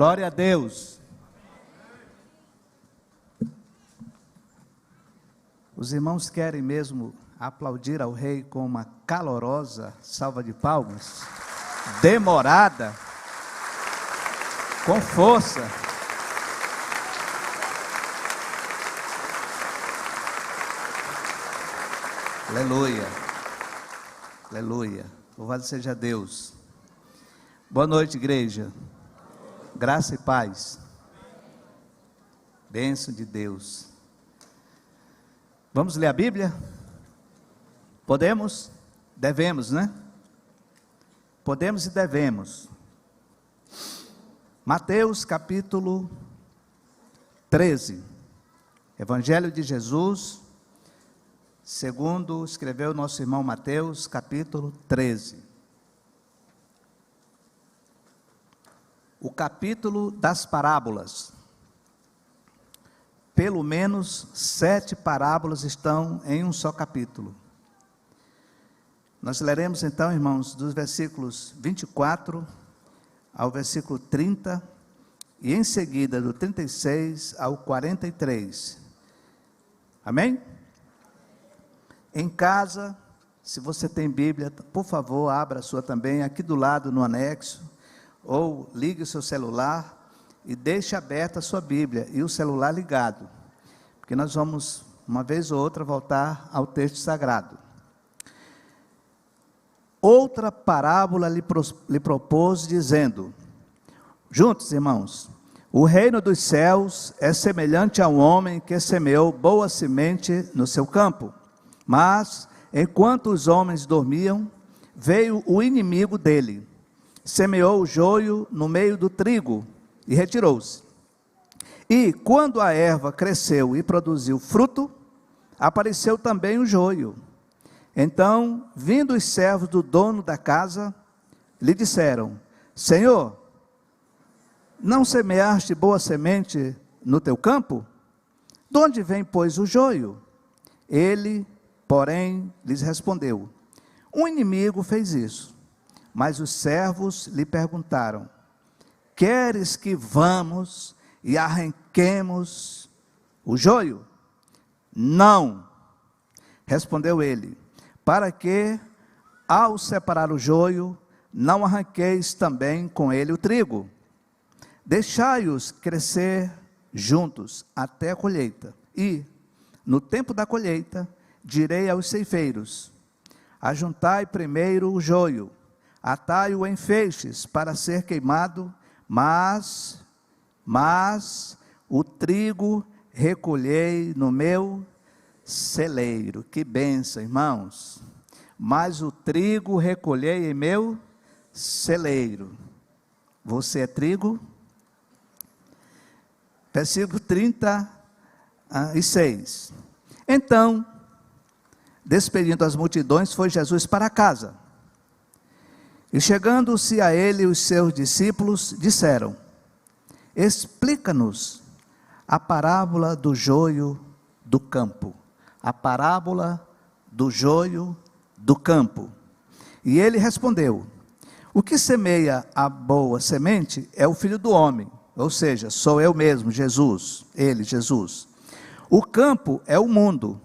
Glória a Deus. Os irmãos querem mesmo aplaudir ao Rei com uma calorosa salva de palmas, demorada, com força. Aleluia, aleluia, louvado seja Deus. Boa noite, igreja, graça e paz, bênção de Deus. Vamos ler a Bíblia? Podemos? Devemos, né? Podemos e devemos. Mateus capítulo 13, Evangelho de Jesus, segundo escreveu nosso irmão Mateus, capítulo 13. O capítulo das parábolas. Pelo menos 7 parábolas estão em um só capítulo. Nós leremos então, irmãos, dos versículos 24 ao versículo 30, e em seguida do 36 ao 43. Amém? Em casa, se você tem Bíblia, por favor, abra a sua também, aqui do lado no anexo, ou ligue o seu celular e deixe aberta a sua Bíblia e o celular ligado, porque nós vamos, uma vez ou outra, voltar ao texto sagrado. Outra parábola lhe propôs, dizendo, juntos, irmãos, o reino dos céus é semelhante a um homem que semeou boa semente no seu campo. Mas, enquanto os homens dormiam, veio o inimigo dele, semeou o joio no meio do trigo e retirou-se. E, quando a erva cresceu e produziu fruto, apareceu também o joio. Então, vindo os servos do dono da casa, lhe disseram, Senhor, não semeaste boa semente no teu campo? De onde vem, pois, o joio? Ele, porém, lhes respondeu, um inimigo fez isso. Mas os servos lhe perguntaram, queres que vamos e arranquemos o joio? Não, respondeu ele, para que, ao separar o joio, não arranqueis também com ele o trigo. Deixai-os crescer juntos até a colheita, e, no tempo da colheita, direi aos ceifeiros, ajuntai primeiro o joio, atai-o em feixes para ser queimado, mas o trigo recolhei no meu celeiro. Que bênção, irmãos. Mas o trigo recolhei em meu celeiro. Você é trigo? Versículo 36. Então, despedindo as multidões, foi Jesus para casa. E chegando-se a ele, os seus discípulos disseram, explica-nos a parábola do joio do campo. A parábola do joio do campo. E ele respondeu, o que semeia a boa semente é o Filho do Homem, ou seja, sou eu mesmo, Jesus, ele, Jesus. O campo é o mundo,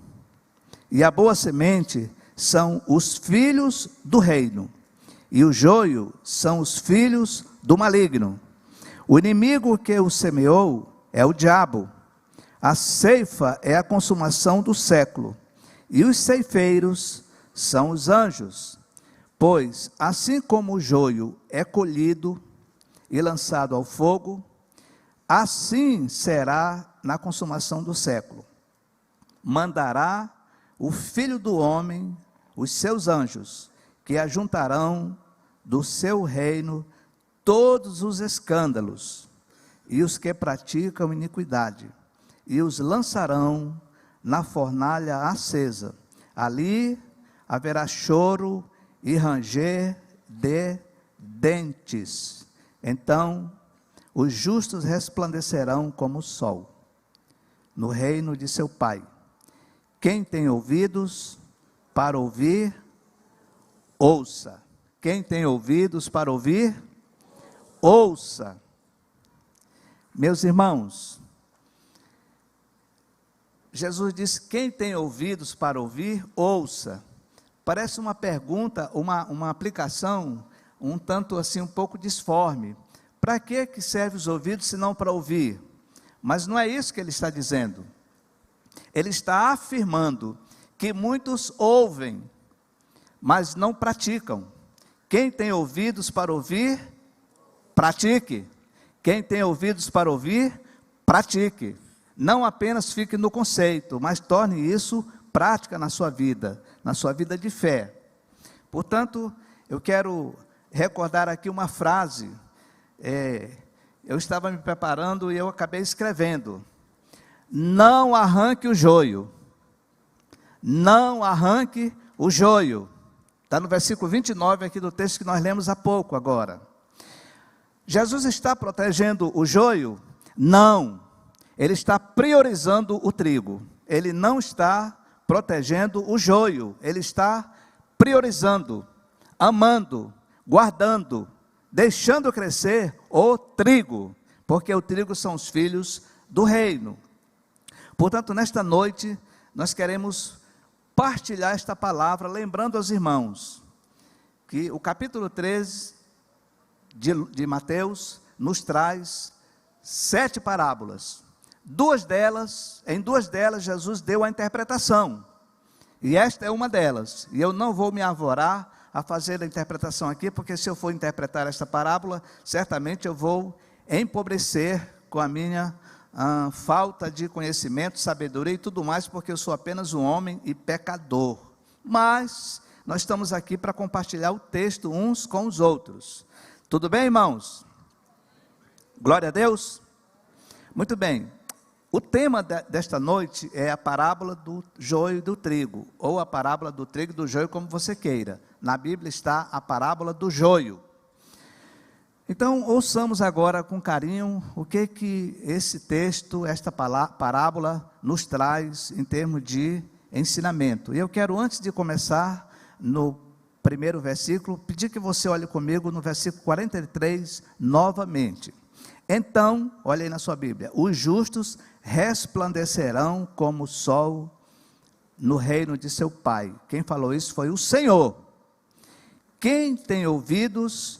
e a boa semente são os filhos do reino, e o joio são os filhos do maligno. O inimigo que o semeou é o diabo. A ceifa é a consumação do século, e os ceifeiros são os anjos. Pois, assim como o joio é colhido e lançado ao fogo, assim será na consumação do século. Mandará o Filho do Homem os seus anjos, que ajuntarão do seu reino todos os escândalos e os que praticam iniquidade, e os lançarão na fornalha acesa. Ali haverá choro e ranger de dentes. Então os justos resplandecerão como o sol no reino de seu Pai. Quem tem ouvidos para ouvir, ouça. Quem tem ouvidos para ouvir, ouça. Meus irmãos, Jesus disse: quem tem ouvidos para ouvir, ouça. Parece uma pergunta, uma aplicação, um tanto assim, um pouco disforme. Para que serve os ouvidos, se não para ouvir? Mas não é isso que ele está dizendo. Ele está afirmando que muitos ouvem, mas não praticam. Quem tem ouvidos para ouvir, pratique. Quem tem ouvidos para ouvir, pratique. Não apenas fique no conceito, mas torne isso prática na sua vida de fé. Portanto, eu quero recordar aqui uma frase. Eu estava me preparando e eu acabei escrevendo: não arranque o joio. Não arranque o joio. Está no versículo 29 aqui do texto que nós lemos há pouco agora. Jesus está protegendo o joio? Não. Ele está priorizando o trigo. Ele não está protegendo o joio. Ele está priorizando, amando, guardando, deixando crescer o trigo, porque o trigo são os filhos do reino. Portanto, nesta noite, nós queremos partilhar esta palavra, lembrando aos irmãos, que o capítulo 13 de Mateus, nos traz 7 parábolas. Em duas delas, Jesus deu a interpretação, e esta é uma delas, e eu não vou me arvorar a fazer a interpretação aqui, porque se eu for interpretar esta parábola, certamente eu vou empobrecer com a minha falta de conhecimento, sabedoria e tudo mais, porque eu sou apenas um homem e pecador. Mas nós estamos aqui para compartilhar o texto uns com os outros. Tudo bem, irmãos? Glória a Deus. Muito bem. O tema desta noite é a parábola do joio e do trigo, ou a parábola do trigo e do joio, como você queira. Na Bíblia está a parábola do joio. Então, ouçamos agora com carinho o que esse texto, esta parábola nos traz em termos de ensinamento. E eu quero, antes de começar no primeiro versículo, pedir que você olhe comigo no versículo 43 novamente. Então, olha aí na sua Bíblia: os justos resplandecerão como o sol no reino de seu Pai. Quem falou isso foi o Senhor. Quem tem ouvidos,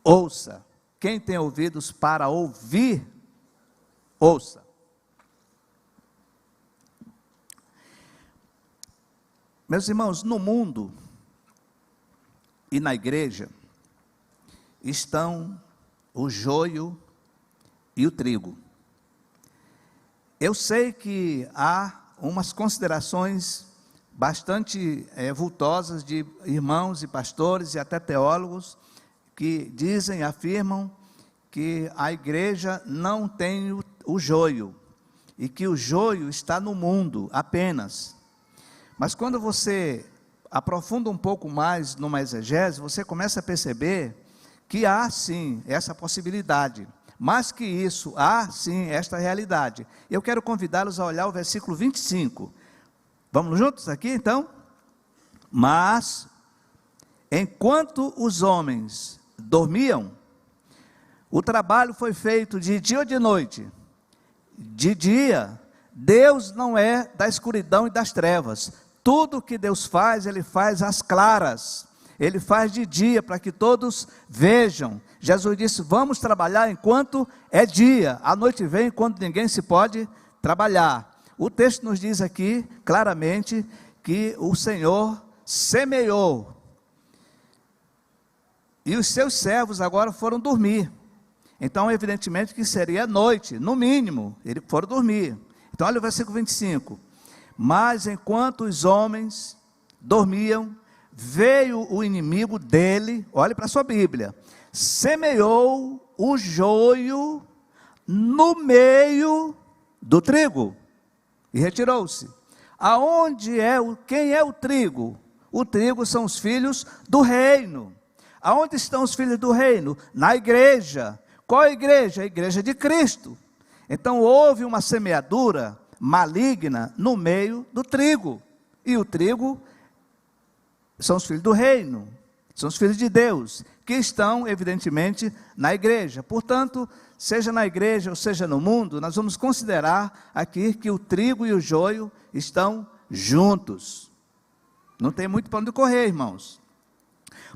ouça. Quem tem ouvidos para ouvir, ouça. Meus irmãos, no mundo e na igreja estão o joio e o trigo. Eu sei que há umas considerações bastante vultosas de irmãos e pastores e até teólogos que dizem, afirmam que a igreja não tem o joio e que o joio está no mundo apenas. Mas quando você aprofunda um pouco mais numa exegese, você começa a perceber que há sim essa possibilidade. Mais que isso, há sim esta realidade. Eu quero convidá-los a olhar o versículo 25. Vamos juntos aqui então? Mas, enquanto os homens dormiam, o trabalho foi feito de dia ou de noite? De dia. Deus não é da escuridão e das trevas. Tudo que Deus faz, Ele faz às claras. Ele faz de dia para que todos vejam. Jesus disse: vamos trabalhar enquanto é dia. A noite vem quando ninguém se pode trabalhar. O texto nos diz aqui claramente que o Senhor semeou. E os seus servos agora foram dormir. Então, evidentemente que seria noite, no mínimo, eles foram dormir. Então, olha o versículo 25. Mas enquanto os homens dormiam, veio o inimigo dele, olhe para a sua Bíblia, semeou o joio no meio do trigo e retirou-se. Quem é o trigo? O trigo são os filhos do reino. Aonde estão os filhos do reino? Na igreja. Qual é a igreja? A igreja de Cristo. Então houve uma semeadura maligna no meio do trigo, e o trigo são os filhos do reino, são os filhos de Deus, que estão evidentemente na igreja. Portanto, seja na igreja ou seja no mundo, nós vamos considerar aqui que o trigo e o joio estão juntos. Não tem muito para onde correr, irmãos.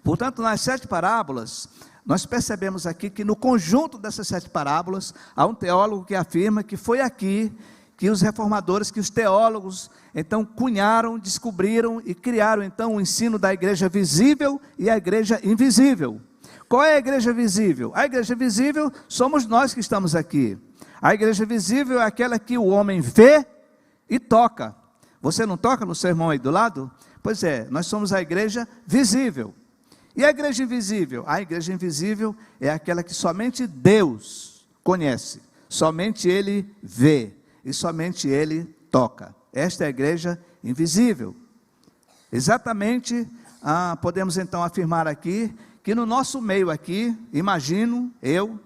Portanto, nas 7 parábolas, nós percebemos aqui que no conjunto dessas 7 parábolas, há um teólogo que afirma que foi aqui que os reformadores, que os teólogos, então cunharam, descobriram e criaram então o ensino da igreja visível e a igreja invisível. Qual é a igreja visível? A igreja visível somos nós que estamos aqui. A igreja visível é aquela que o homem vê e toca. Você não toca no seu irmão aí do lado? Pois é, nós somos a igreja visível. E a igreja invisível? A igreja invisível é aquela que somente Deus conhece, somente Ele vê e somente Ele toca. Esta é a igreja invisível. Exatamente, podemos então afirmar aqui, que no nosso meio aqui, imagino eu,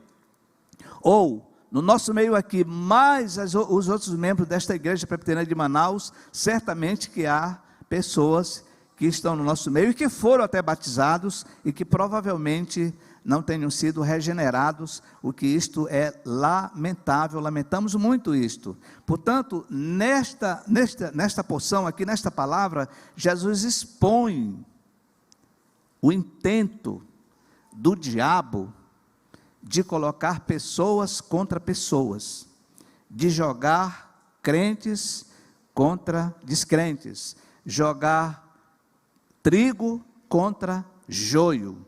ou no nosso meio aqui, mais os outros membros desta igreja presbiteriana de Manaus, certamente que há pessoas que estão no nosso meio e que foram até batizados e que provavelmente não tenham sido regenerados, o que isto é lamentável, lamentamos muito isto. Portanto, nesta porção aqui, nesta palavra, Jesus expõe o intento do diabo de colocar pessoas contra pessoas, de jogar crentes contra descrentes, jogar trigo contra joio,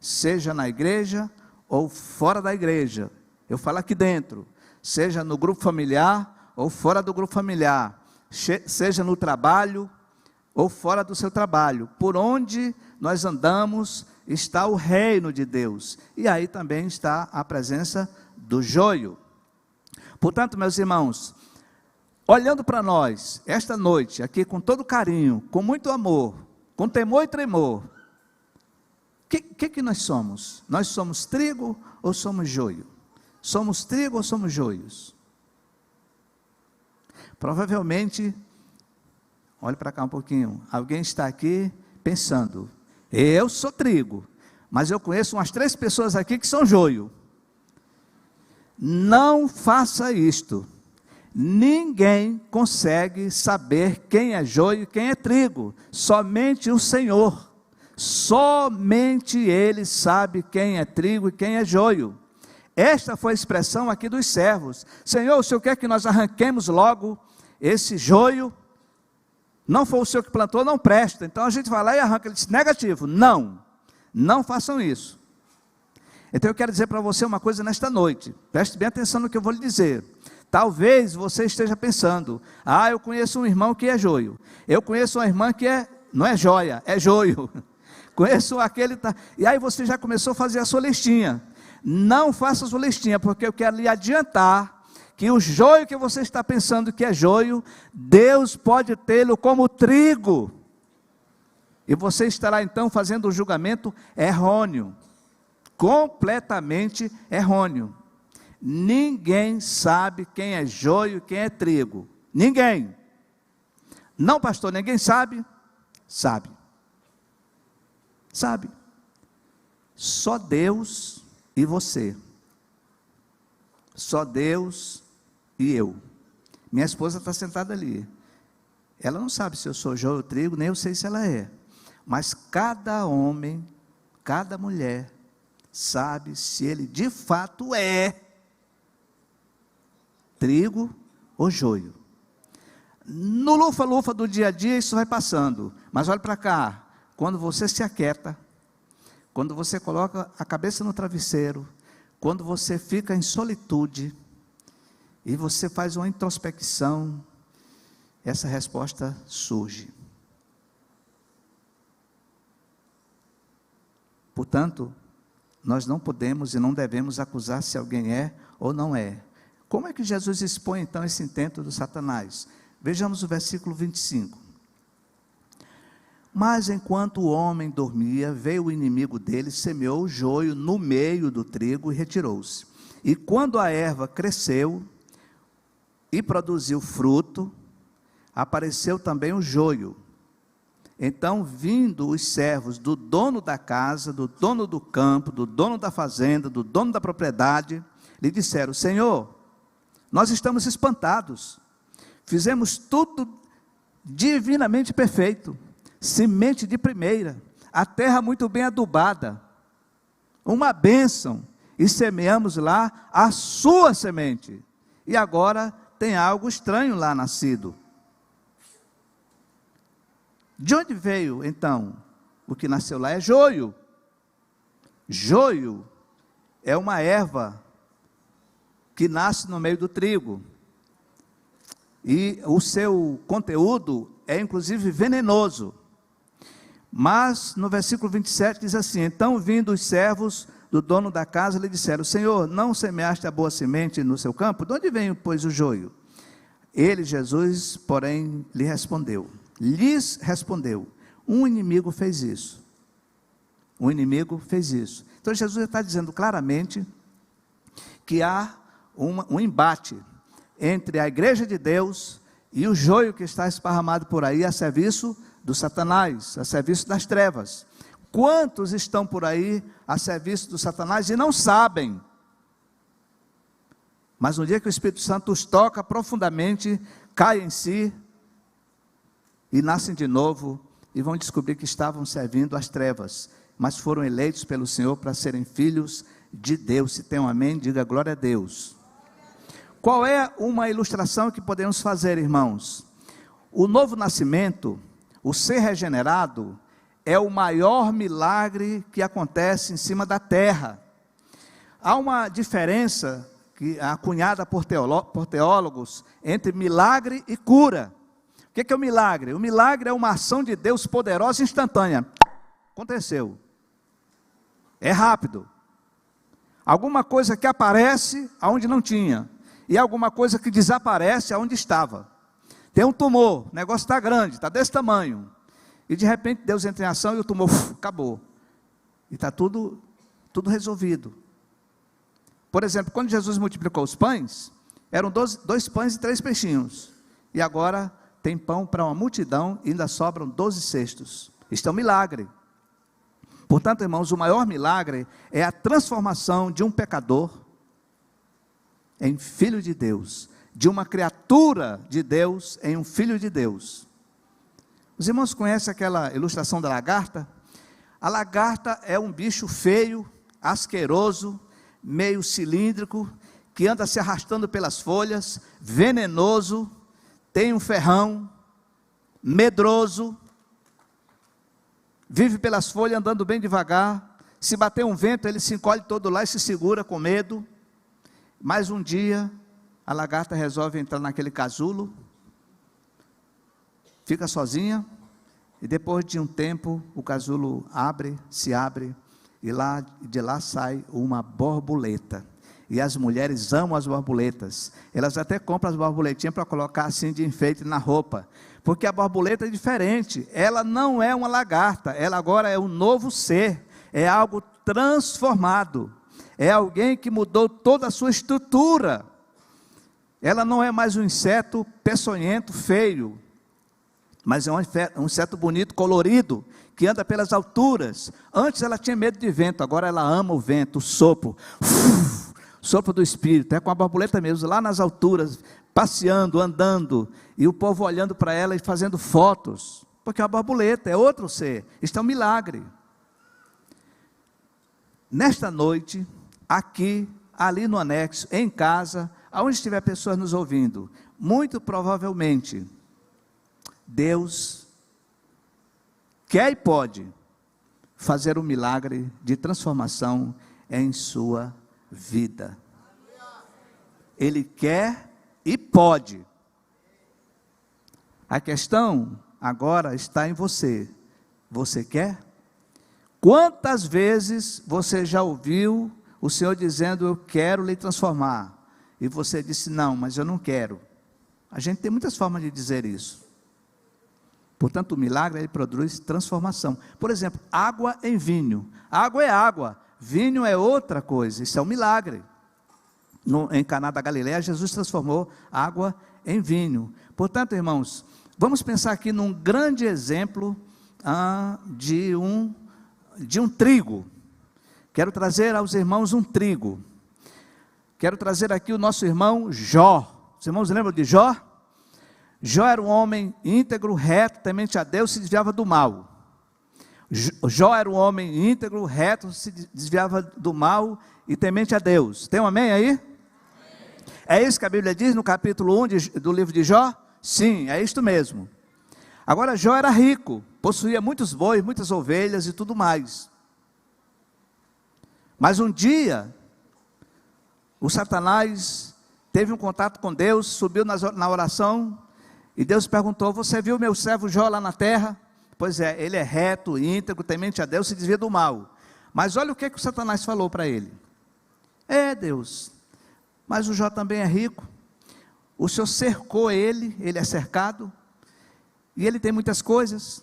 seja na igreja ou fora da igreja. Eu falo aqui dentro, seja no grupo familiar ou fora do grupo familiar, seja no trabalho ou fora do seu trabalho. Por onde nós andamos está o reino de Deus, e aí também está a presença do joio. Portanto, meus irmãos, olhando para nós, esta noite, aqui com todo carinho, com muito amor, com temor e tremor, que nós somos? Nós somos trigo ou somos joio? Somos trigo ou somos joios? Provavelmente, olhe para cá um pouquinho, alguém está aqui pensando, eu sou trigo, mas eu conheço umas 3 pessoas aqui que são joio. Não faça isto. Ninguém consegue saber quem é joio e quem é trigo, somente o Senhor. Somente Ele sabe quem é trigo e quem é joio. Esta foi a expressão aqui dos servos. Senhor, o Senhor quer que nós arranquemos logo esse joio? Não foi o Senhor que plantou, não presta. Então a gente vai lá e arranca. Ele disse, negativo, não façam isso. Então eu quero dizer para você uma coisa nesta noite, preste bem atenção no que eu vou lhe dizer. Talvez você esteja pensando, eu conheço um irmão que é joio, eu conheço uma irmã que não é joia, é joio, conheço aquele, e aí você já começou a fazer a sua listinha. Não faça a sua listinha, porque eu quero lhe adiantar, que o joio que você está pensando que é joio, Deus pode tê-lo como trigo, e você estará então fazendo um julgamento errôneo, completamente errôneo. Ninguém sabe quem é joio e quem é trigo, ninguém. Não, pastor, ninguém sabe? Sabe, só Deus e você, só Deus e eu. Minha esposa está sentada ali, ela não sabe se eu sou joio ou trigo, nem eu sei se ela é, mas cada homem, cada mulher, sabe se ele de fato é trigo ou joio. No lufa-lufa do dia a dia isso vai passando, mas olha para cá, quando você se aquieta, quando você coloca a cabeça no travesseiro, quando você fica em solitude, e você faz uma introspecção, essa resposta surge. Portanto, nós não podemos e não devemos acusar se alguém é ou não é. Como é que Jesus expõe então esse intento do Satanás? Vejamos o versículo 25. Mas enquanto o homem dormia, veio o inimigo dele, semeou o joio no meio do trigo e retirou-se. E quando a erva cresceu e produziu fruto, apareceu também o joio. Então, vindo os servos do dono da casa, do dono do campo, do dono da fazenda, do dono da propriedade, lhe disseram: Senhor, nós estamos espantados, fizemos tudo divinamente perfeito, semente de primeira, a terra muito bem adubada, uma bênção, e semeamos lá a sua semente, e agora tem algo estranho lá nascido. De onde veio então? O que nasceu lá é joio. Joio é uma erva que nasce no meio do trigo, e o seu conteúdo é inclusive venenoso. Mas no versículo 27 diz assim: então vindo os servos do dono da casa lhe disseram: Senhor, não semeaste a boa semente no seu campo? De onde vem, pois, o joio? Ele, Jesus, porém, lhes respondeu: um inimigo fez isso. Um inimigo fez isso. Então Jesus está dizendo claramente que há um embate entre a igreja de Deus e o joio que está esparramado por aí a serviço do Satanás, a serviço das trevas. Quantos estão por aí a serviço do Satanás e não sabem? Mas no dia que o Espírito Santo os toca profundamente, caem em si e nascem de novo, e vão descobrir que estavam servindo as trevas, mas foram eleitos pelo Senhor para serem filhos de Deus. Se tem um amém, diga glória a Deus. Qual é uma ilustração que podemos fazer, irmãos? O novo nascimento, o ser regenerado, é o maior milagre que acontece em cima da terra. Há uma diferença que acunhada por teólogos entre milagre e cura. O que é o milagre? O milagre é uma ação de Deus poderosa e instantânea. Aconteceu. É rápido. Alguma coisa que aparece aonde não tinha, e alguma coisa que desaparece aonde estava. Tem um tumor, o negócio está grande, está desse tamanho, e de repente Deus entra em ação e o tumor acabou, e está tudo resolvido. Por exemplo, quando Jesus multiplicou os pães, eram 2 pães e 3 peixinhos, e agora tem pão para uma multidão e ainda sobram 12 cestos. Isto é um milagre. Portanto, irmãos, o maior milagre é a transformação de um pecador em filho de Deus, de uma criatura de Deus em um filho de Deus. Os irmãos conhecem aquela ilustração da lagarta? A lagarta é um bicho feio, asqueroso, meio cilíndrico, que anda se arrastando pelas folhas, venenoso, tem um ferrão, medroso, vive pelas folhas andando bem devagar. Se bater um vento, ele se encolhe todo lá e se segura com medo. Mas um dia, a lagarta resolve entrar naquele casulo, fica sozinha, e depois de um tempo, o casulo se abre, e de lá sai uma borboleta. E as mulheres amam as borboletas, elas até compram as borboletinhas para colocar assim de enfeite na roupa, porque a borboleta é diferente, ela não é uma lagarta, ela agora é um novo ser, é algo transformado, é alguém que mudou toda a sua estrutura. Ela não é mais um inseto peçonhento, feio, mas é um inseto bonito, colorido, que anda pelas alturas. Antes ela tinha medo de vento, agora ela ama o vento, o sopro, sopro do Espírito. É com a borboleta mesmo, lá nas alturas, passeando, andando, e o povo olhando para ela e fazendo fotos, porque a borboleta é outro ser. Isto é um milagre. Nesta noite, aqui, ali no anexo, em casa, aonde estiver pessoas nos ouvindo, muito provavelmente, Deus quer e pode fazer um milagre de transformação em sua vida. Ele quer e pode. A questão agora está em você. Você quer? Quantas vezes você já ouviu o Senhor dizendo: eu quero lhe transformar, e você disse: não, mas eu não quero. A gente tem muitas formas de dizer isso. Portanto, o milagre, ele produz transformação. Por exemplo, água em vinho. Água é água, vinho é outra coisa. Isso é um milagre. Em Caná da Galileia, Jesus transformou água em vinho. Portanto, irmãos, vamos pensar aqui num grande exemplo de um trigo. Quero trazer aos irmãos um trigo. Quero trazer aqui o nosso irmão Jó. Os irmãos lembram de Jó? Jó era um homem íntegro, reto, temente a Deus, se desviava do mal. Jó era um homem íntegro, reto, se desviava do mal e temente a Deus. Tem um amém aí? Amém. É isso que a Bíblia diz no capítulo 1 do livro de Jó? Sim, é isto mesmo. Agora Jó era rico, possuía muitos bois, muitas ovelhas e tudo mais. Mas um dia, o Satanás teve um contato com Deus, subiu na oração, e Deus perguntou: você viu meu servo Jó lá na terra? Pois é, ele é reto, íntegro, temente a Deus, se desvia do mal. Mas olha o que o Satanás falou para ele: Deus, mas o Jó também é rico, o Senhor cercou ele é cercado, e ele tem muitas coisas,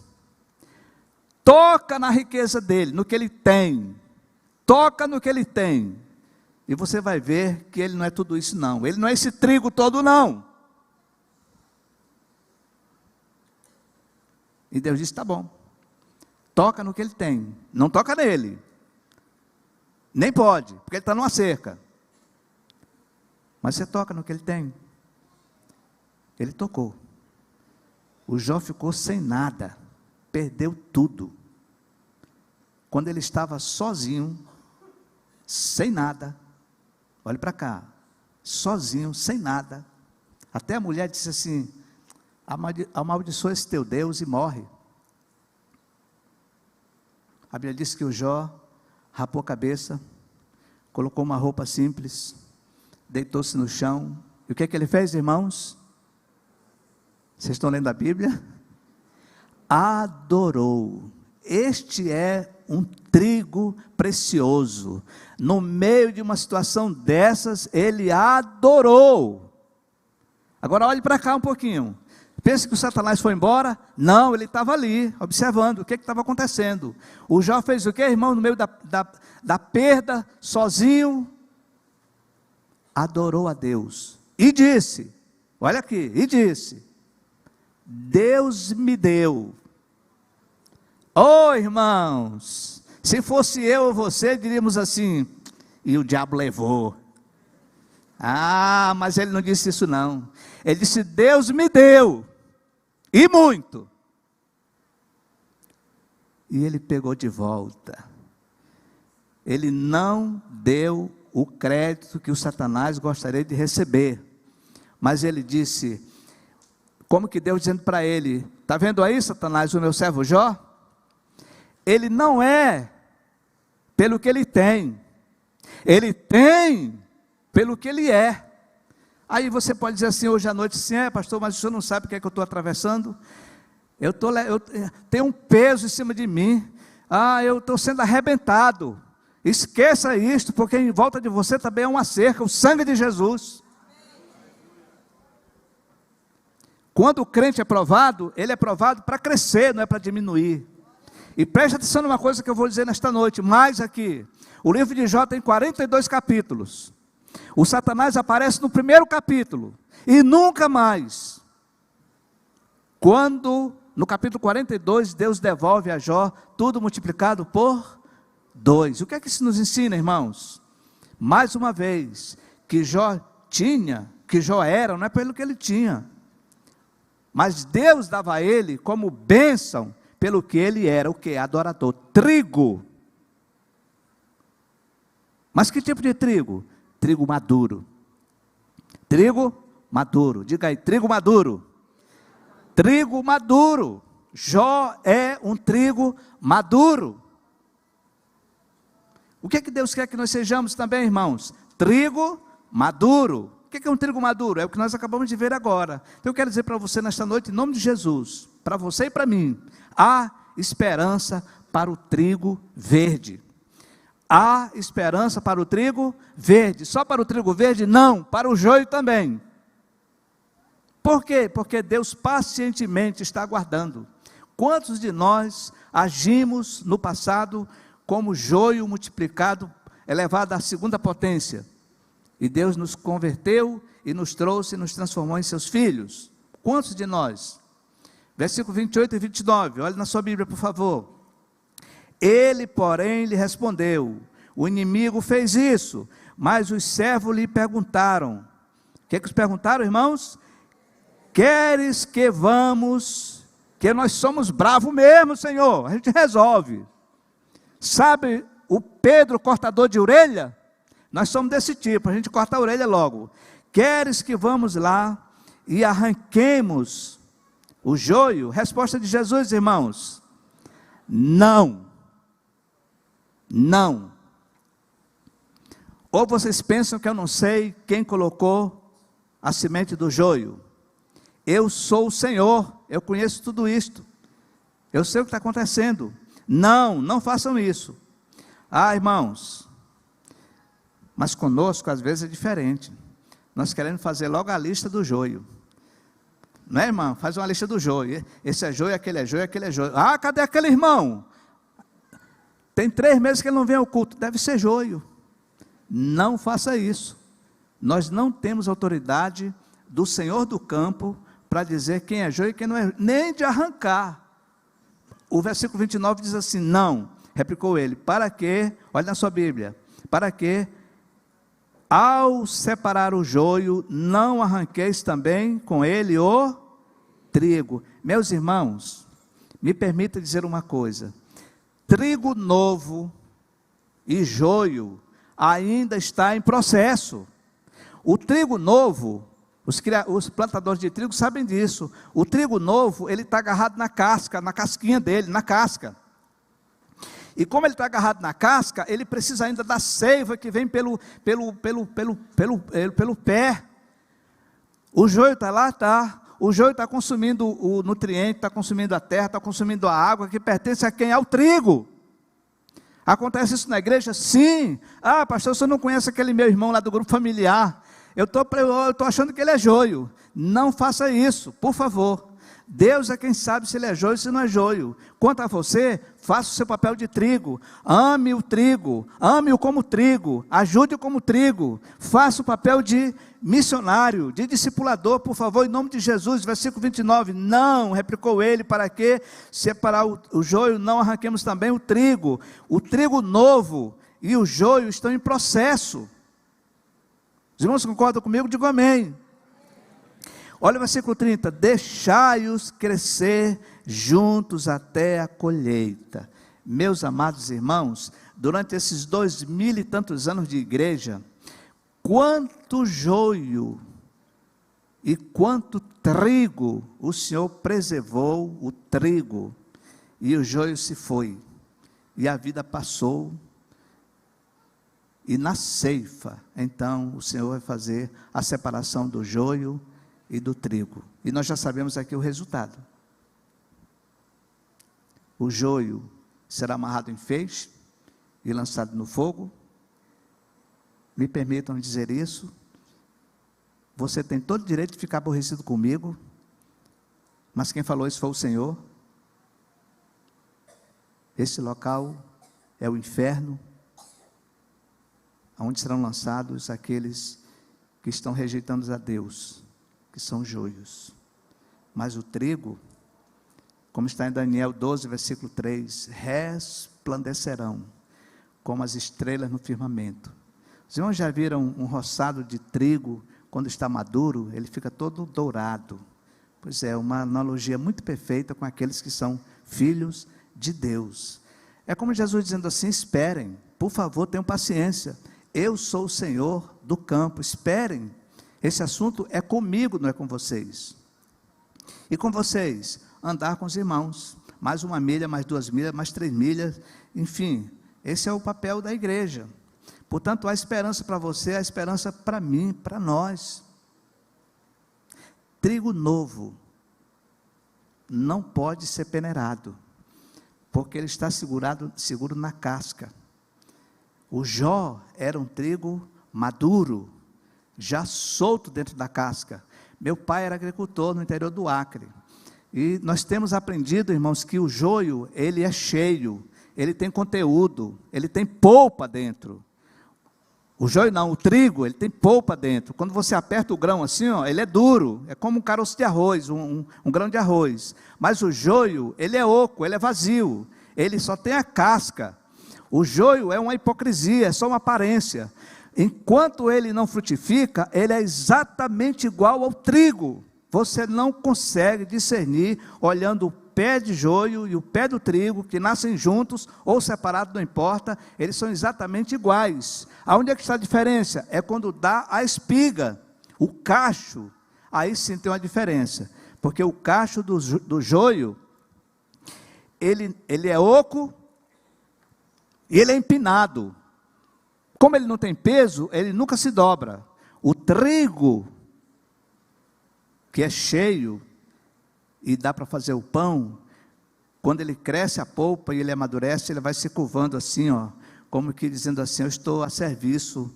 toca na riqueza dele, no que ele tem, toca no que ele tem, e você vai ver que ele não é tudo isso não, ele não é esse trigo todo não. E Deus disse: tá bom, toca no que ele tem, não toca nele, nem pode, porque ele está numa cerca, mas você toca no que ele tem. Ele tocou, o Jó ficou sem nada, perdeu tudo. Quando ele estava sozinho, sem nada, olhe para cá, sozinho, sem nada, até a mulher disse assim: amaldiçoa esse teu Deus e morre. A Bíblia diz que o Jó rapou a cabeça, colocou uma roupa simples, deitou-se no chão, e o que é que ele fez, irmãos? Vocês estão lendo a Bíblia? Adorou. Este é um trigo precioso. No meio de uma situação dessas, ele adorou. Agora olhe para cá um pouquinho. Pensa que o Satanás foi embora? Não, ele estava ali, observando o que estava acontecendo. O Jó fez o que, irmão? No meio da perda, sozinho, adorou a Deus. E disse, olha aqui, e disse: Deus me deu. Oh, irmãos, se fosse eu ou você, diríamos assim: e o diabo levou. Ah, mas ele não disse isso não. Ele disse: Deus me deu, e muito. E ele pegou de volta. Ele não deu o crédito que o Satanás gostaria de receber. Mas ele disse, como que Deus dizendo para ele: está vendo aí, Satanás, o meu servo Jó? Ele não é pelo que ele tem pelo que ele é. Aí você pode dizer assim hoje à noite, sim, pastor, mas o senhor não sabe o que é que eu estou atravessando? Eu tenho um peso em cima de mim, eu estou sendo arrebentado. Esqueça isto, porque em volta de você também é uma cerca, o sangue de Jesus. Quando o crente é provado, ele é provado para crescer, não é para diminuir. E preste atenção numa coisa que eu vou dizer nesta noite, mais aqui. O livro de Jó tem 42 capítulos. O Satanás aparece no primeiro capítulo, e nunca mais. Quando, no capítulo 42, Deus devolve a Jó tudo multiplicado por 2. O que é que isso nos ensina, irmãos? Mais uma vez, que Jó era, não é pelo que ele tinha, mas Deus dava a ele como bênção, pelo que ele era, o que? Adorador, trigo. Mas que tipo de trigo? Trigo maduro. Trigo maduro, diga aí, trigo maduro. Trigo maduro. Jó é um trigo maduro. O que é que Deus quer que nós sejamos também, irmãos? Trigo maduro. O que é um trigo maduro? É o que nós acabamos de ver agora. Então eu quero dizer para você nesta noite, em nome de Jesus, para você e para mim, há esperança para o trigo verde. Há esperança para o trigo verde. Só para o trigo verde? Não, para o joio também. Por quê? Porque Deus pacientemente está aguardando. Quantos de nós agimos no passado como joio multiplicado, elevado à segunda potência? E Deus nos converteu e nos trouxe e nos transformou em seus filhos. Quantos de nós? Versículo 28 e 29, olhe na sua Bíblia, por favor. Ele, porém, lhe respondeu: o inimigo fez isso, Mas os servos lhe perguntaram, o que eles perguntaram, irmãos? Queres que vamos, que nós somos bravos mesmo, Senhor, a gente resolve. Sabe o Pedro cortador de orelha? Nós somos desse tipo, a gente corta a orelha logo. Queres que vamos lá e arranquemos o joio? Resposta de Jesus, irmãos: não. Não. Ou vocês pensam que eu não sei quem colocou a semente do joio? Eu sou o Senhor, eu conheço tudo isto, eu sei o que está acontecendo. Não, não façam isso. Ah, irmãos, mas conosco às vezes é diferente. Nós queremos fazer logo a lista do joio. Não é, irmão? Faz uma lista do joio. Esse é joio, aquele é joio, aquele é joio. Ah, cadê aquele irmão? Tem 3 meses que ele não vem ao culto. Deve ser joio. Não faça isso. Nós não temos autoridade do Senhor do campo para dizer quem é joio e quem não é, nem de arrancar. O versículo 29 diz assim: não, replicou ele, para que, olha na sua Bíblia, para que, ao separar o joio, não arranqueis também com ele o trigo. Meus irmãos, me permita dizer uma coisa: trigo novo e joio ainda está em processo. O trigo novo, os plantadores de trigo sabem disso. O trigo novo, ele está agarrado na casca, na casquinha dele, na casca. E como ele está agarrado na casca, ele precisa ainda da seiva que vem pelo pé. O joio está lá, está. O joio está consumindo o nutriente, está consumindo a terra, está consumindo a água que pertence a quem? Ao trigo. Acontece isso na igreja? Sim. Ah, pastor, você não conhece aquele meu irmão lá do grupo familiar? Eu estou achando que ele é joio. Não faça isso, por favor. Deus é quem sabe se ele é joio ou se não é joio. Quanto a você, faça o seu papel de trigo. Ame o trigo, ame-o como trigo, ajude-o como trigo. Faça o papel de missionário, de discipulador, por favor, em nome de Jesus. Versículo 29, não, replicou ele, para que separar o joio, não arranquemos também o trigo. O trigo novo e o joio estão em processo. Os irmãos concordam comigo? Digo amém. Olha o versículo 30, deixai-os crescer juntos até a colheita. Meus amados irmãos, durante esses 2000 e tantos anos de igreja, quanto joio e quanto trigo o Senhor preservou, o trigo, e o joio se foi, e a vida passou, e na ceifa, então o Senhor vai fazer a separação do joio e do trigo, e nós já sabemos aqui o resultado. O joio será amarrado em feixe e lançado no fogo. Me permitam dizer isso, você tem todo o direito de ficar aborrecido comigo, mas quem falou isso foi o Senhor. Esse local é o inferno, onde serão lançados aqueles que estão rejeitando a Deus, que são joios. Mas o trigo, como está em Daniel 12, versículo 3, resplandecerão como as estrelas no firmamento. Os irmãos já viram um roçado de trigo, quando está maduro, ele fica todo dourado. Pois é, uma analogia muito perfeita com aqueles que são filhos de Deus. É como Jesus dizendo assim: esperem, por favor, tenham paciência, eu sou o Senhor do campo, esperem, esse assunto é comigo, não é com vocês. E com vocês, andar com os irmãos, mais 1 milha, mais 2 milhas, mais 3 milhas, enfim, esse é o papel da igreja. Portanto, há esperança para você, há esperança para mim, para nós. Trigo novo não pode ser peneirado, porque ele está seguro na casca. O Jó era um trigo maduro, já solto dentro da casca. Meu pai era agricultor no interior do Acre, e nós temos aprendido, irmãos, que o joio, ele é cheio, ele tem conteúdo, ele tem polpa dentro. O joio não, o trigo, ele tem polpa dentro. Quando você aperta o grão assim, ó, ele é duro, é como um caroço de arroz, um grão de arroz. Mas o joio, ele é oco, ele é vazio, ele só tem a casca. O joio é uma hipocrisia, é só uma aparência. Enquanto ele não frutifica, ele é exatamente igual ao trigo. Você não consegue discernir, olhando o pé de joio e o pé do trigo, que nascem juntos ou separados, não importa, eles são exatamente iguais. Aonde é que está a diferença? É quando dá a espiga, o cacho, aí sim tem uma diferença, porque o cacho do joio, ele é oco e ele é empinado. Como ele não tem peso, ele nunca se dobra. O trigo, que é cheio e dá para fazer o pão, quando ele cresce a polpa e ele amadurece, ele vai se curvando assim, ó, como que dizendo assim: eu estou a serviço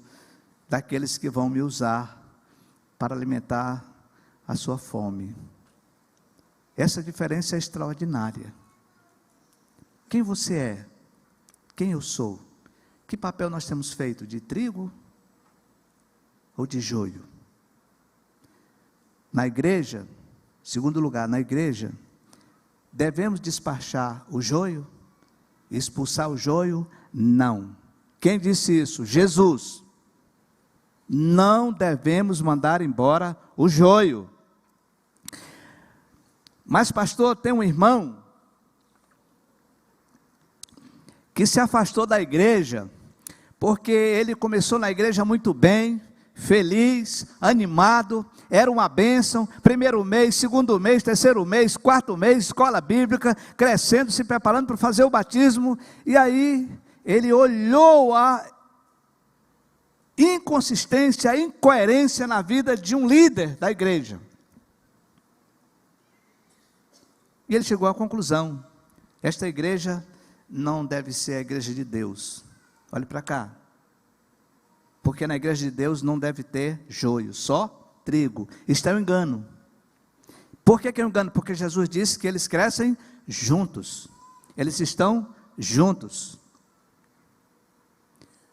daqueles que vão me usar para alimentar a sua fome. Essa diferença é extraordinária. Quem você é? Quem eu sou? Que papel nós temos feito? De trigo ou de joio? Na igreja, segundo lugar, na igreja, devemos despachar o joio? Expulsar o joio? Não. Quem disse isso? Jesus. Não devemos mandar embora o joio. Mas pastor, tem um irmão que se afastou da igreja, porque ele começou na igreja muito bem, feliz, animado, era uma bênção, primeiro mês, segundo mês, terceiro mês, quarto mês, escola bíblica, crescendo, se preparando para fazer o batismo, e aí ele olhou a inconsistência, a incoerência na vida de um líder da igreja, e ele chegou à conclusão: esta igreja não deve ser a igreja de Deus. Olhe para cá, porque na igreja de Deus não deve ter joio, só trigo. Isto é um engano. Por que é um engano? Porque Jesus disse que eles crescem juntos, eles estão juntos.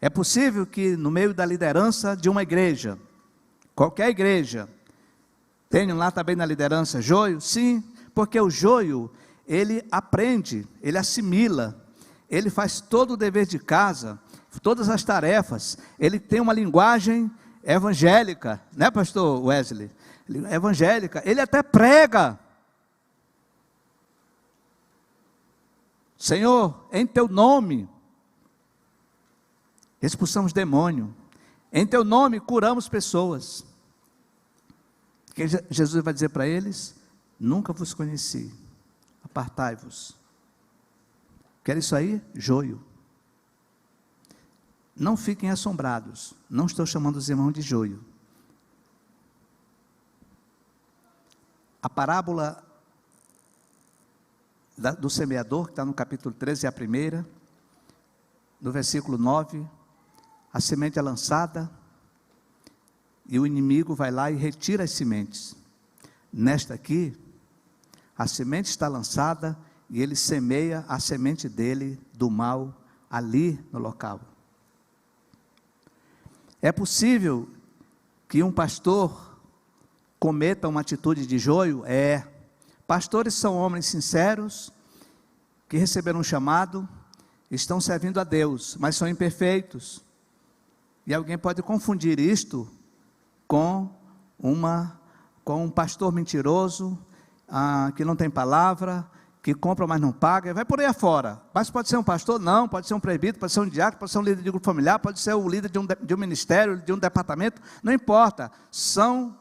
É possível que no meio da liderança de uma igreja, qualquer igreja, tenham lá também na liderança joio? Sim, porque o joio, ele aprende, ele assimila, ele faz todo o dever de casa, todas as tarefas, ele tem uma linguagem evangélica, né, pastor Wesley? Evangélica, ele até prega: Senhor, em teu nome expulsamos demônio, em teu nome curamos pessoas. Que Jesus vai dizer para eles: nunca vos conheci, apartai-vos. Quer isso aí? Joio. Não fiquem assombrados, não estou chamando os irmãos de joio. A parábola do semeador, que está no capítulo 13, é a primeira, no versículo 9, a semente é lançada, e o inimigo vai lá e retira as sementes. Nesta aqui, a semente está lançada, e ele semeia a semente dele, do mal, ali no local. É possível que um pastor cometa uma atitude de joio? É. Pastores são homens sinceros, que receberam um chamado, estão servindo a Deus, mas são imperfeitos. E alguém pode confundir isto com um pastor mentiroso, que não tem palavra, que compra, mas não paga, vai por aí afora. Mas pode ser um pastor? Não. Pode ser um presbítero, pode ser um diácono, pode ser um líder de grupo familiar, pode ser o líder de um ministério, de um departamento, não importa. São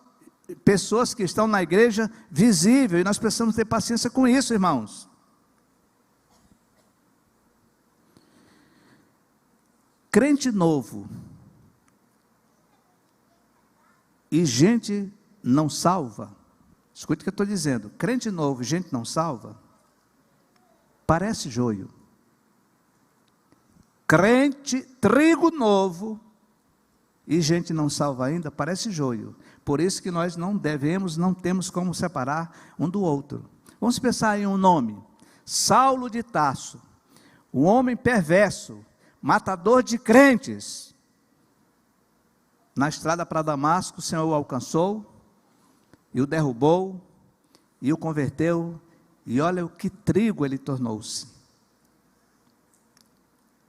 pessoas que estão na igreja visível, e nós precisamos ter paciência com isso, irmãos. Crente novo e gente não salva. Escute o que eu estou dizendo. Crente novo e gente não salva, parece joio. Crente, trigo novo, e gente não salva ainda, parece joio. Por isso que nós não temos como separar um do outro. Vamos pensar em um nome: Saulo de Tarso, um homem perverso, matador de crentes. Na estrada para Damasco, o Senhor o alcançou, e o derrubou, e o converteu, e olha o que trigo ele tornou-se.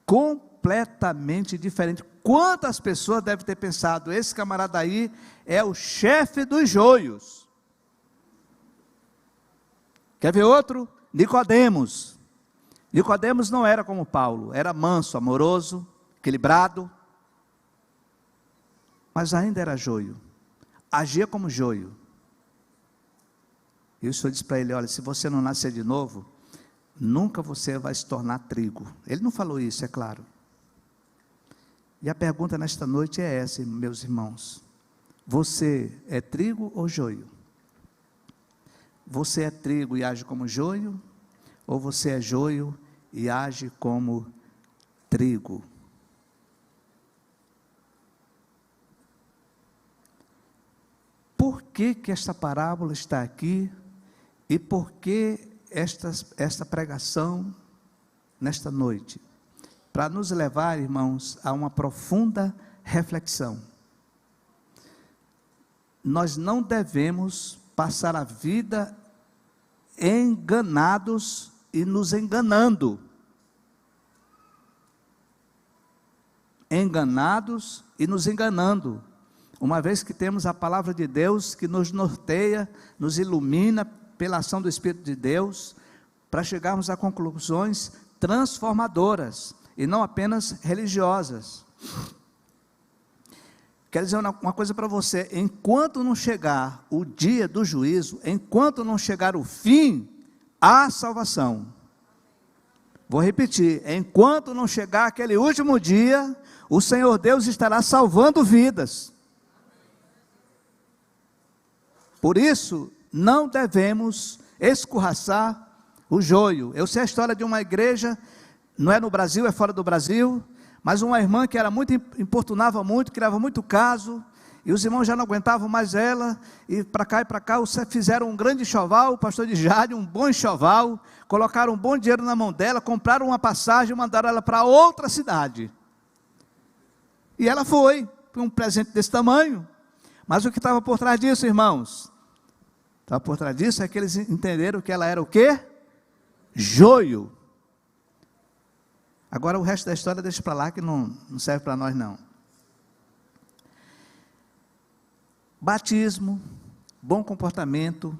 Completamente diferente. Quantas pessoas devem ter pensado, esse camarada aí é o chefe dos joios. Quer ver outro? Nicodemos. Nicodemos não era como Paulo, era manso, amoroso, equilibrado, mas ainda era joio, agia como joio. E o Senhor disse para ele: olha, se você não nascer de novo, nunca você vai se tornar trigo. Ele não falou isso, é claro. E a pergunta nesta noite é essa, meus irmãos: você é trigo ou joio? Você é trigo e age como joio? Ou você é joio e age como trigo? Por que que esta parábola está aqui? E por que esta pregação nesta noite? Para nos levar, irmãos, a uma profunda reflexão. Nós não devemos passar a vida enganados e nos enganando. Enganados e nos enganando. Uma vez que temos a palavra de Deus que nos norteia, nos ilumina pela ação do Espírito de Deus, para chegarmos a conclusões transformadoras e não apenas religiosas. Quero dizer uma coisa para você: enquanto não chegar o dia do juízo, enquanto não chegar o fim, há salvação. Vou repetir: enquanto não chegar aquele último dia, o Senhor Deus estará salvando vidas. Por isso, não devemos escorraçar o joio. Eu sei a história de uma igreja, não é no Brasil, é fora do Brasil, mas uma irmã que era muito, importunava muito, criava muito caso, e os irmãos já não aguentavam mais ela, e para cá, fizeram um grande enxoval, o pastor de Jade, um bom enxoval, colocaram um bom dinheiro na mão dela, compraram uma passagem e mandaram ela para outra cidade. E ela foi um presente desse tamanho. Mas o que estava por trás disso, irmãos? Estava por trás disso é que eles entenderam que ela era o quê? Joio. Agora o resto da história deixa para lá, que não serve para nós não. Batismo, bom comportamento,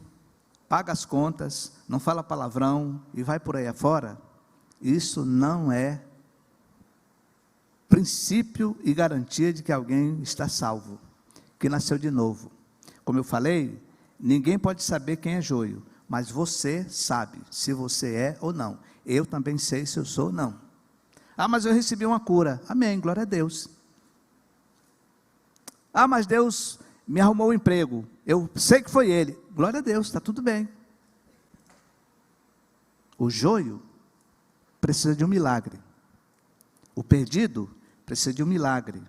paga as contas, não fala palavrão e vai por aí afora, isso não é princípio e garantia de que alguém está salvo, que nasceu de novo. Como eu falei, ninguém pode saber quem é joio, mas você sabe se você é ou não. Eu também sei se eu sou ou não. Ah, mas eu recebi uma cura. Amém, glória a Deus. Ah, mas Deus me arrumou um emprego. Eu sei que foi Ele. Glória a Deus, está tudo bem. O joio precisa de um milagre. O perdido precisa de um milagre.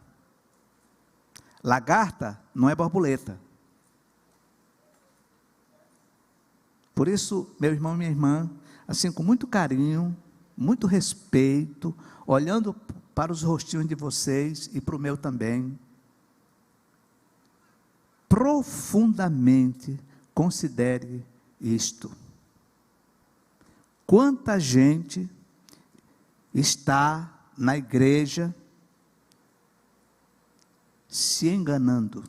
Lagarta não é borboleta. Por isso, meu irmão e minha irmã, assim com muito carinho, muito respeito, olhando para os rostinhos de vocês e para o meu também, profundamente considere isto. Quanta gente está na igreja se enganando,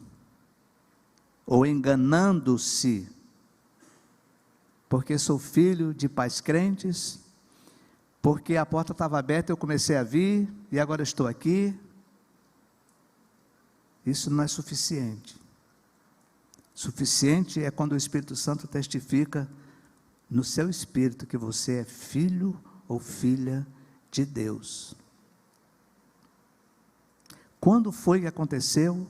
ou enganando-se, porque sou filho de pais crentes, porque a porta estava aberta, eu comecei a vir, e agora estou aqui. Isso não é suficiente. Suficiente é quando o Espírito Santo testifica no seu espírito que você é filho ou filha de Deus. Quando foi que aconteceu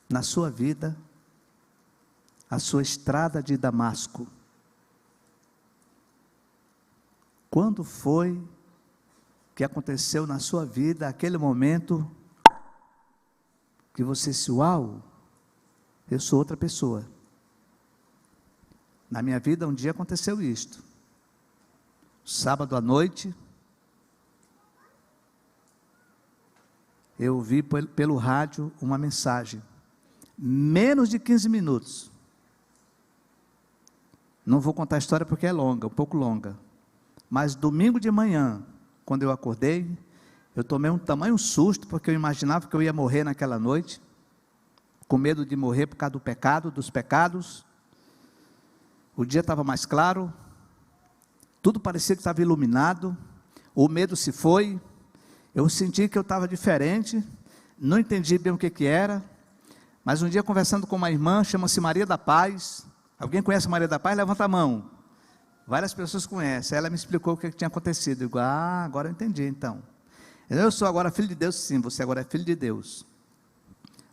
na sua vida a sua estrada de Damasco? Quando foi que aconteceu na sua vida aquele momento que você disse: uau, eu sou outra pessoa? Na minha vida um dia aconteceu isto. Sábado à noite, eu ouvi pelo rádio uma mensagem, menos de 15 minutos. Não vou contar a história porque é longa, um pouco longa. Mas domingo de manhã, quando eu acordei, Eu tomei um tamanho susto, porque eu imaginava que eu ia morrer naquela noite, com medo de morrer por causa do pecado, dos pecados. O dia estava mais claro, tudo parecia que estava iluminado, o medo se foi, eu senti que eu estava diferente, não entendi bem o que era, mas um dia conversando com uma irmã, chama-se Maria da Paz. Alguém conhece Maria da Paz? Levanta a mão. Várias pessoas conhecem. Ela me explicou o que tinha acontecido. Eu digo, agora eu entendi então. Eu sou agora filho de Deus, sim, você agora é filho de Deus.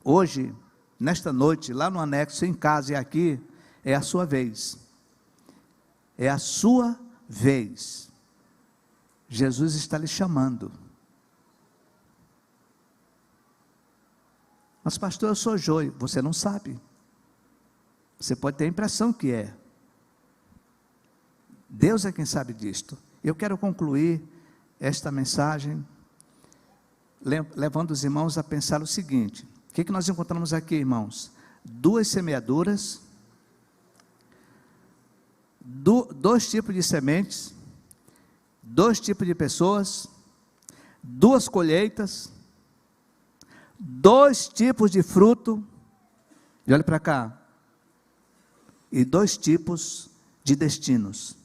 Hoje, nesta noite, lá no anexo, em casa e aqui, é a sua vez. É a sua vez. Jesus está lhe chamando. Mas pastor, eu sou joio. Você não sabe. Você pode ter a impressão que é. Deus é quem sabe disto. Eu quero concluir esta mensagem levando os irmãos a pensar o seguinte: o que nós encontramos aqui, irmãos? Duas semeaduras, dois tipos de sementes, dois tipos de pessoas, duas colheitas, dois tipos de fruto, e olha para cá, e dois tipos de destinos.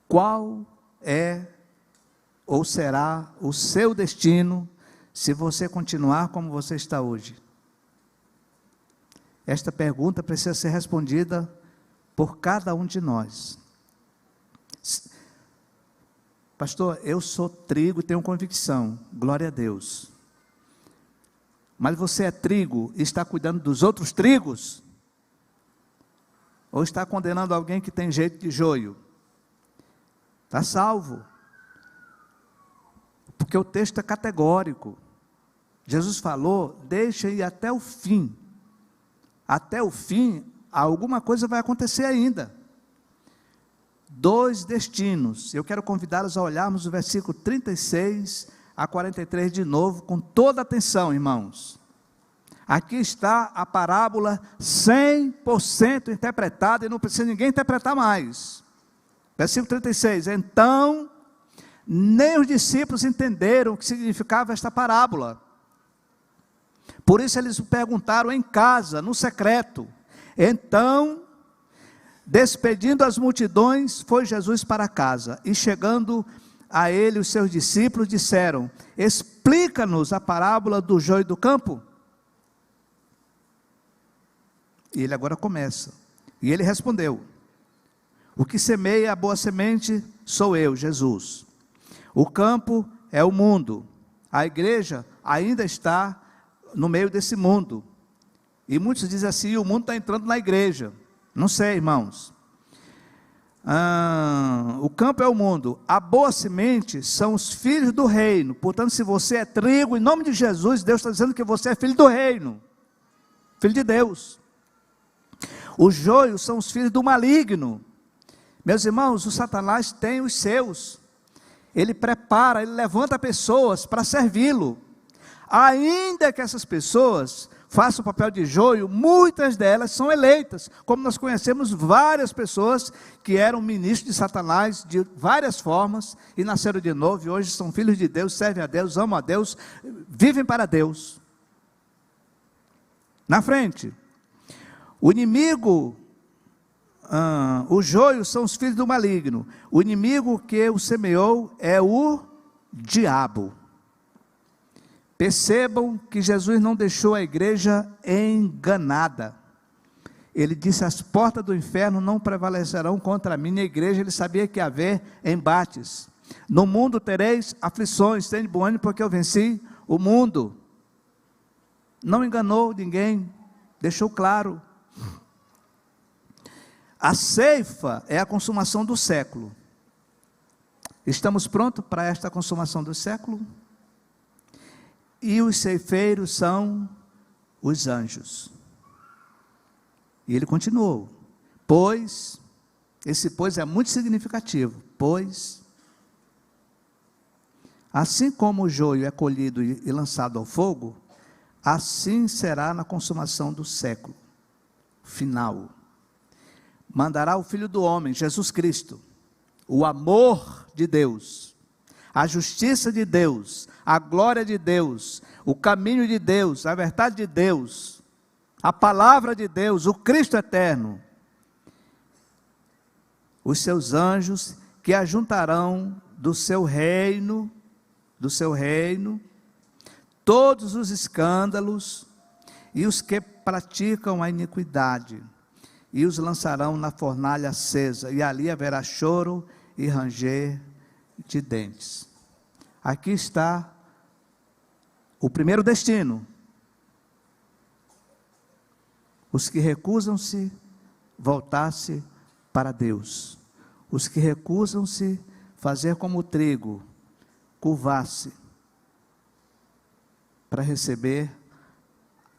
Qual é ou será o seu destino se você continuar como você está hoje? Esta pergunta precisa ser respondida por cada um de nós. Pastor, eu sou trigo e tenho convicção, glória a Deus. Mas você é trigo e está cuidando dos outros trigos? Ou está condenando alguém que tem jeito de joio? Está salvo. Porque o texto é categórico. Jesus falou, deixa ir até o fim. Até o fim, alguma coisa vai acontecer ainda. Dois destinos. Eu quero convidá-los a olharmos o versículo 36 a 43 de novo, com toda atenção, irmãos. Aqui está a parábola 100% interpretada, e não precisa ninguém interpretar mais. Versículo 36, então, nem os discípulos entenderam o que significava esta parábola. Por isso eles perguntaram em casa, no secreto. Então, despedindo as multidões, foi Jesus para casa, e chegando a ele os seus discípulos disseram, explica-nos a parábola do joio do campo. E ele agora começa, e ele respondeu, o que semeia a boa semente sou eu, Jesus. O campo é o mundo, a igreja ainda está no meio desse mundo, e muitos dizem assim, o mundo está entrando na igreja. Não sei, irmãos. O campo é o mundo, a boa semente são os filhos do reino. Portanto, se você é trigo, em nome de Jesus, Deus está dizendo que você é filho do reino, filho de Deus. Os joios são os filhos do maligno. Meus irmãos, o Satanás tem os seus, ele prepara, ele levanta pessoas para servi-lo, ainda que essas pessoas façam o papel de joio, muitas delas são eleitas, como nós conhecemos várias pessoas que eram ministros de Satanás de várias formas, e nasceram de novo, e hoje são filhos de Deus, servem a Deus, amam a Deus, vivem para Deus. Na frente, o inimigo, os joios são os filhos do maligno, o inimigo que o semeou é o diabo. Percebam que Jesus não deixou a igreja enganada. Ele disse, as portas do inferno não prevalecerão contra a minha igreja. Ele sabia que ia haver embates. No mundo tereis aflições, tende bom ânimo, porque eu venci o mundo. Não enganou ninguém, deixou claro. A ceifa é a consumação do século. Estamos prontos para esta consumação do século? E os ceifeiros são os anjos. E ele continuou, pois, esse pois é muito significativo, pois, assim como o joio é colhido e lançado ao fogo, assim será na consumação do século final. Mandará o Filho do Homem, Jesus Cristo, o amor de Deus, a justiça de Deus, a glória de Deus, o caminho de Deus, a verdade de Deus, a palavra de Deus, o Cristo eterno, os seus anjos que ajuntarão do seu reino, todos os escândalos e os que praticam a iniquidade, e os lançarão na fornalha acesa, e ali haverá choro e ranger de dentes. Aqui está o primeiro destino: os que recusam-se voltar-se para Deus, os que recusam-se fazer como o trigo, curvar-se para receber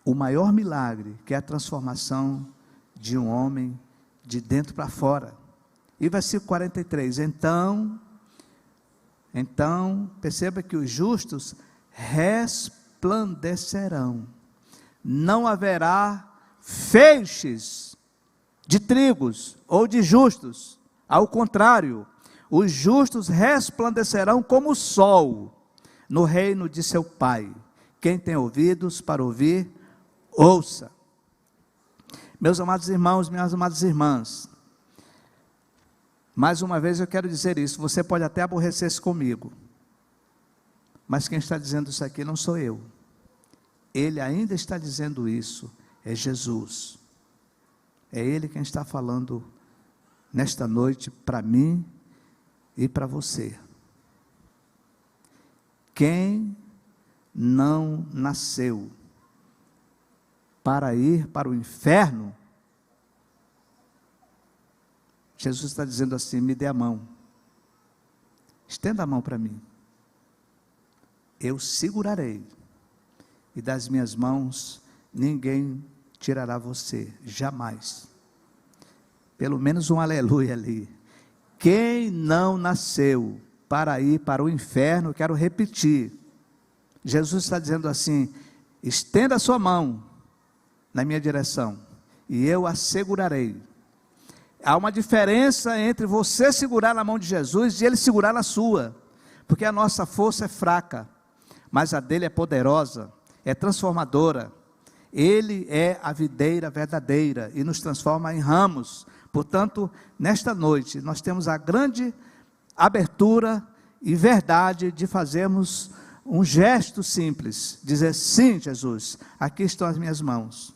o maior milagre, que é a transformação de um homem de dentro para fora. E versículo 43, então, perceba que os justos resplandecerão, não haverá feixes de trigos ou de justos, ao contrário, os justos resplandecerão como o sol no reino de seu Pai. Quem tem ouvidos para ouvir, ouça. Meus amados irmãos, minhas amadas irmãs, mais uma vez eu quero dizer isso, você pode até aborrecer-se comigo, mas quem está dizendo isso aqui não sou eu, Ele ainda está dizendo isso, é Jesus, é Ele quem está falando nesta noite para mim e para você. Quem não nasceu para ir para o inferno, Jesus está dizendo assim: me dê a mão, estenda a mão para mim, eu segurarei, e das minhas mãos ninguém tirará você, jamais. Pelo menos um aleluia ali. Quem não nasceu para ir para o inferno, quero repetir, Jesus está dizendo assim: estenda a sua mão na minha direção, e eu a segurarei. Há uma diferença entre você segurar na mão de Jesus e Ele segurar na sua, porque a nossa força é fraca, mas a dele é poderosa, é transformadora. Ele é a videira verdadeira e nos transforma em ramos. Portanto, nesta noite, nós temos a grande abertura e verdade de fazermos um gesto simples, dizer: sim, Jesus, aqui estão as minhas mãos.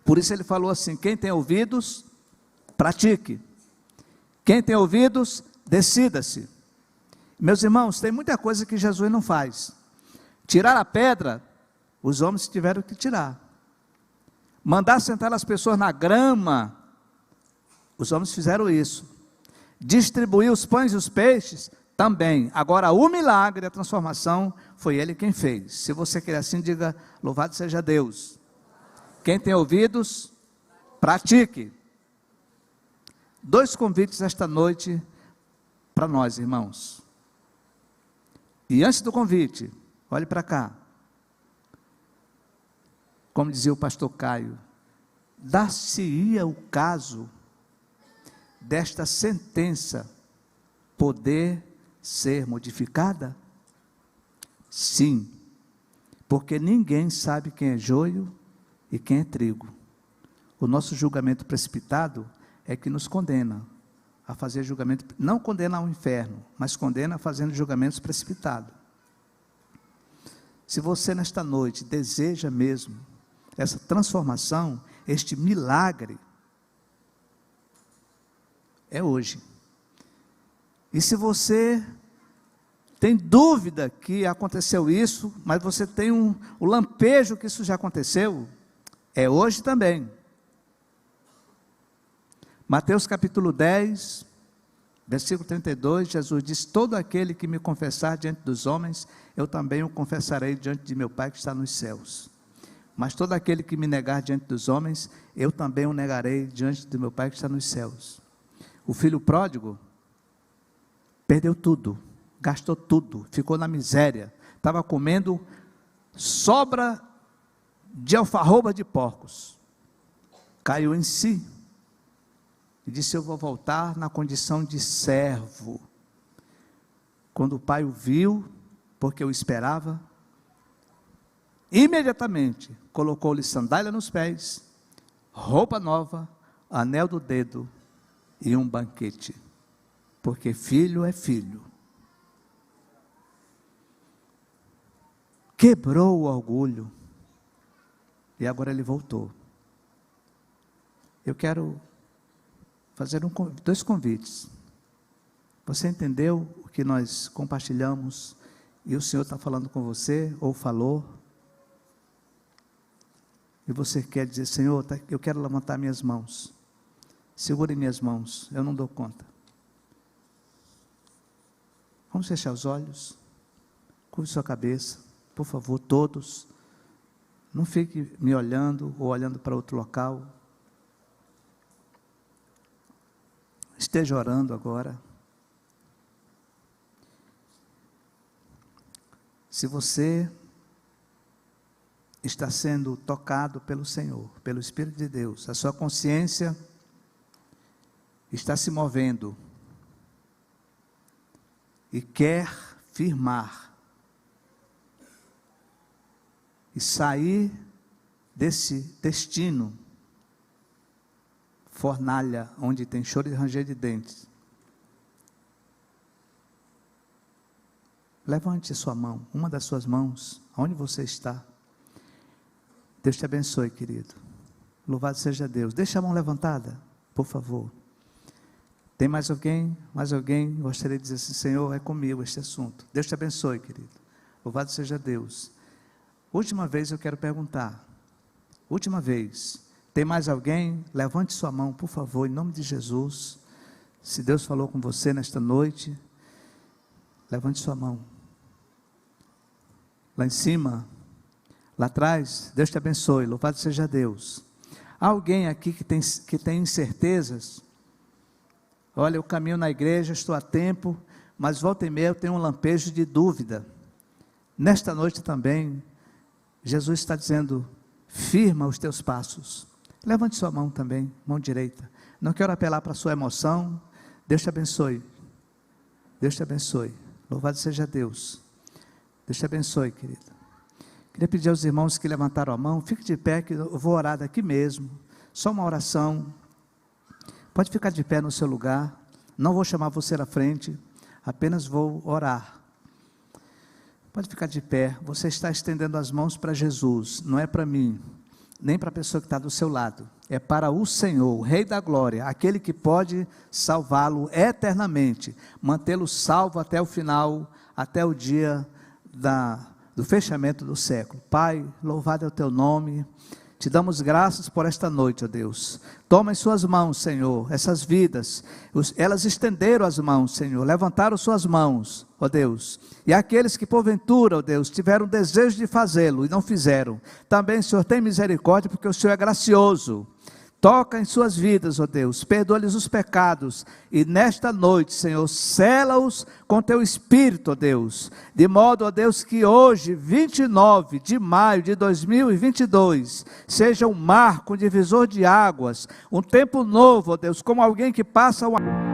Por isso ele falou assim: quem tem ouvidos, pratique. Quem tem ouvidos, decida-se. Meus irmãos, tem muita coisa que Jesus não faz. Tirar a pedra, os homens tiveram que tirar. Mandar sentar as pessoas na grama, os homens fizeram isso. Distribuir os pães e os peixes, também. Agora, o milagre, a transformação, foi Ele quem fez. Se você quer assim, diga: louvado seja Deus. Quem tem ouvidos, pratique. 2 convites esta noite para nós, irmãos. E antes do convite, olhe para cá. Como dizia o pastor Caio, dar-se-ia o caso desta sentença poder ser modificada? Sim, porque ninguém sabe quem é joio e quem é trigo. O nosso julgamento precipitado é que nos condena a fazer julgamento, não condena ao inferno, mas condena fazendo julgamentos precipitados. Se você nesta noite deseja mesmo essa transformação, este milagre, é hoje. E se você tem dúvida que aconteceu isso, mas você tem o lampejo que isso já aconteceu, é hoje também. Mateus capítulo 10, versículo 32, Jesus diz: todo aquele que me confessar diante dos homens, eu também o confessarei diante de meu Pai que está nos céus. Mas todo aquele que me negar diante dos homens, eu também o negarei diante de meu Pai que está nos céus. O filho pródigo perdeu tudo, gastou tudo, ficou na miséria, estava comendo sobra de alfarroba de porcos, caiu em si, e disse: eu vou voltar na condição de servo. Quando o pai o viu, porque o esperava, imediatamente colocou-lhe sandália nos pés, roupa nova, anel do dedo e um banquete, porque filho é filho. Quebrou o orgulho, e agora ele voltou. Eu quero fazer dois convites. Você entendeu o que nós compartilhamos, e o Senhor está falando com você, ou falou, e você quer dizer: Senhor, eu quero levantar minhas mãos, segure minhas mãos, eu não dou conta. Vamos fechar os olhos, curve sua cabeça, por favor, todos. Não fique me olhando ou olhando para outro local. Esteja orando agora. Se você está sendo tocado pelo Senhor, pelo Espírito de Deus, a sua consciência está se movendo e quer firmar e sair desse destino, fornalha, onde tem choro e ranger de dentes, levante sua mão, uma das suas mãos, aonde você está. Deus te abençoe, querido. Louvado seja Deus. Deixa a mão levantada, por favor. Tem mais alguém? Mais alguém? Gostaria de dizer assim: Senhor, é comigo este assunto. Deus te abençoe, querido. Louvado seja Deus. Última vez eu quero perguntar. Última vez. Tem mais alguém? Levante sua mão, por favor, em nome de Jesus. Se Deus falou com você nesta noite, levante sua mão. Lá em cima, lá atrás, Deus te abençoe, louvado seja Deus. Há alguém aqui que tem incertezas? Olha, eu caminho na igreja, estou a tempo, mas volta e meia eu tenho um lampejo de dúvida. Nesta noite também, Jesus está dizendo: firma os teus passos. Levante sua mão também, mão direita. Não quero apelar para a sua emoção. Deus te abençoe. Deus te abençoe. Louvado seja Deus. Deus te abençoe, querido. Queria pedir aos irmãos que levantaram a mão, fique de pé, que eu vou orar daqui mesmo. Só uma oração. Pode ficar de pé no seu lugar. Não vou chamar você à frente, apenas vou orar. Pode ficar de pé. Você está estendendo as mãos para Jesus, não é para mim, nem para a pessoa que está do seu lado. É para o Senhor, o Rei da Glória, aquele que pode salvá-lo eternamente, mantê-lo salvo até o final, até o dia do fechamento do século. Pai, louvado é o teu nome. Te damos graças por esta noite, ó Deus. Toma em suas mãos, Senhor, essas vidas. Elas estenderam as mãos, Senhor, levantaram suas mãos, ó Deus. E aqueles que porventura, ó Deus, tiveram desejo de fazê-lo e não fizeram, também, Senhor, tem misericórdia, porque o Senhor é gracioso. Toca em suas vidas, ó Deus, perdoa-lhes os pecados, e nesta noite, Senhor, sela-os com teu Espírito, ó Deus, de modo, ó Deus, que hoje, 29 de maio de 2022, seja um marco, um divisor de águas, um tempo novo, ó Deus, como alguém que passa uma...